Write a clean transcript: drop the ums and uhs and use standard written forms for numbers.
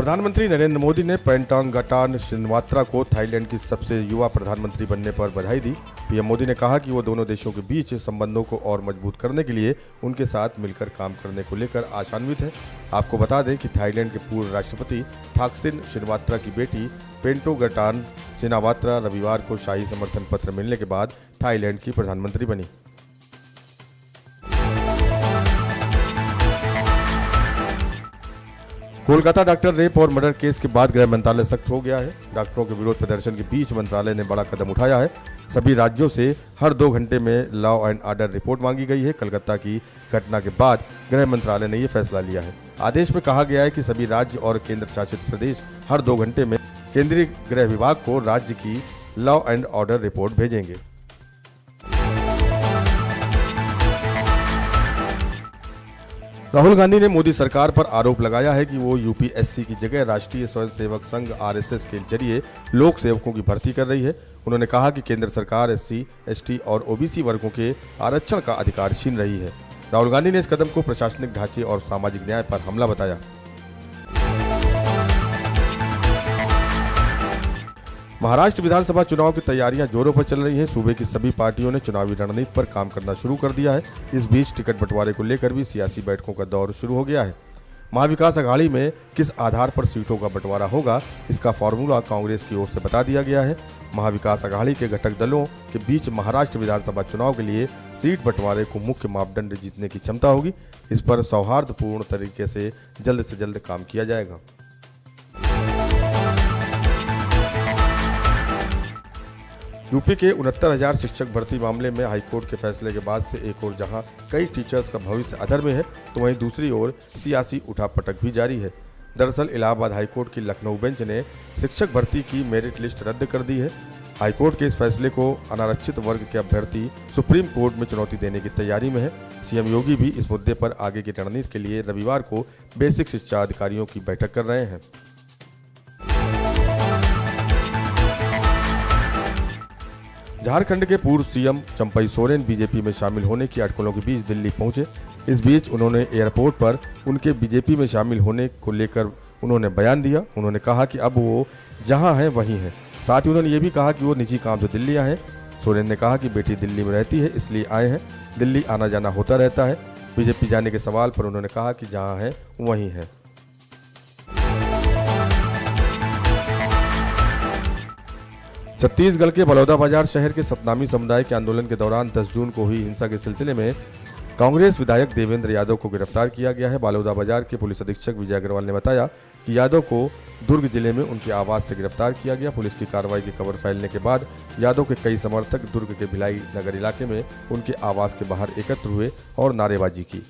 प्रधानमंत्री नरेंद्र मोदी ने पेंटांगगाटान शिनवात्रा को थाईलैंड की सबसे युवा प्रधानमंत्री बनने पर बधाई दी। पीएम मोदी ने कहा कि वो दोनों देशों के बीच संबंधों को और मजबूत करने के लिए उनके साथ मिलकर काम करने को लेकर आशान्वित हैं। आपको बता दें कि थाईलैंड के पूर्व राष्ट्रपति थाकसिन शिनवात्रा की बेटी पेंटांगगाटान शिनवात्रा रविवार को शाही समर्थन पत्र मिलने के बाद थाईलैंड की प्रधानमंत्री बनी। कोलकाता डॉक्टर रेप और मर्डर केस के बाद गृह मंत्रालय सख्त हो गया है। डॉक्टरों के विरोध प्रदर्शन के बीच मंत्रालय ने बड़ा कदम उठाया है। सभी राज्यों से हर 2 घंटे में लॉ एंड ऑर्डर रिपोर्ट मांगी गई है। कलकत्ता की घटना के बाद गृह मंत्रालय ने यह फैसला लिया है। आदेश में कहा गया है कि सभी राज्य और केंद्र शासित प्रदेश हर 2 घंटे में केंद्रीय गृह विभाग को राज्य की लॉ एंड ऑर्डर रिपोर्ट भेजेंगे। राहुल गांधी ने मोदी सरकार पर आरोप लगाया है कि वो यूपीएससी की जगह राष्ट्रीय स्वयंसेवक संघ आरएसएस के जरिए लोक सेवकों की भर्ती कर रही है। उन्होंने कहा कि केंद्र सरकार एससी, एसटी और ओबीसी वर्गों के आरक्षण का अधिकार छीन रही है। राहुल गांधी ने इस कदम को प्रशासनिक ढांचे और सामाजिक न्याय पर हमला बताया। महाराष्ट्र विधानसभा चुनाव की तैयारियां जोरों पर चल रही हैं। सूबे की सभी पार्टियों ने चुनावी रणनीति पर काम करना शुरू कर दिया है। इस बीच टिकट बंटवारे को लेकर भी सियासी बैठकों का दौर शुरू हो गया है। महाविकास अघाड़ी में किस आधार पर सीटों का बंटवारा होगा, इसका फॉर्मूला कांग्रेस की ओर से बता दिया गया है। महाविकास अघाड़ी के घटक दलों के बीच महाराष्ट्र विधानसभा चुनाव के लिए सीट बंटवारे को मुख्य मापदंड जीतने की क्षमता होगी। इस पर सौहार्दपूर्ण तरीके से जल्द काम किया जाएगा। यूपी के 69,000 शिक्षक भर्ती मामले में हाईकोर्ट के फैसले के बाद से एक ओर जहां कई टीचर्स का भविष्य अधर में है, तो वहीं दूसरी ओर सियासी उठापटक भी जारी है। दरअसल इलाहाबाद हाईकोर्ट की लखनऊ बेंच ने शिक्षक भर्ती की मेरिट लिस्ट रद्द कर दी है। हाईकोर्ट के इस फैसले को अनारक्षित वर्ग के अभ्यर्थी सुप्रीम कोर्ट में चुनौती देने की तैयारी में है। सीएम योगी भी इस मुद्दे पर आगे की रणनीति के लिए रविवार को बेसिक शिक्षा अधिकारियों की बैठक कर रहे हैं। झारखंड के पूर्व सीएम चंपई सोरेन बीजेपी में शामिल होने की अटकलों के बीच दिल्ली पहुंचे। इस बीच उन्होंने एयरपोर्ट पर उनके बीजेपी में शामिल होने को लेकर उन्होंने बयान दिया। उन्होंने कहा कि अब वो जहां हैं वहीं हैं। साथ ही उन्होंने ये भी कहा कि वो निजी काम से दिल्ली आए हैं। सोरेन ने कहा कि बेटी दिल्ली में रहती है, इसलिए आए हैं। दिल्ली आना जाना होता रहता है। बीजेपी जाने के सवाल पर उन्होंने कहा कि जहाँ हैं वहीं हैं। छत्तीसगढ़ के बलौदाबाजार शहर के सतनामी समुदाय के आंदोलन के दौरान 10 जून को हुई हिंसा के सिलसिले में कांग्रेस विधायक देवेंद्र यादव को गिरफ्तार किया गया है। बलौदाबाजार के पुलिस अधीक्षक विजय अग्रवाल ने बताया कि यादव को दुर्ग जिले में उनके आवास से गिरफ्तार किया गया। पुलिस की कार्रवाई की खबर फैलने के बाद यादव के कई समर्थक दुर्ग के भिलाई नगर इलाके में उनके आवास के बाहर एकत्र हुए और नारेबाजी की।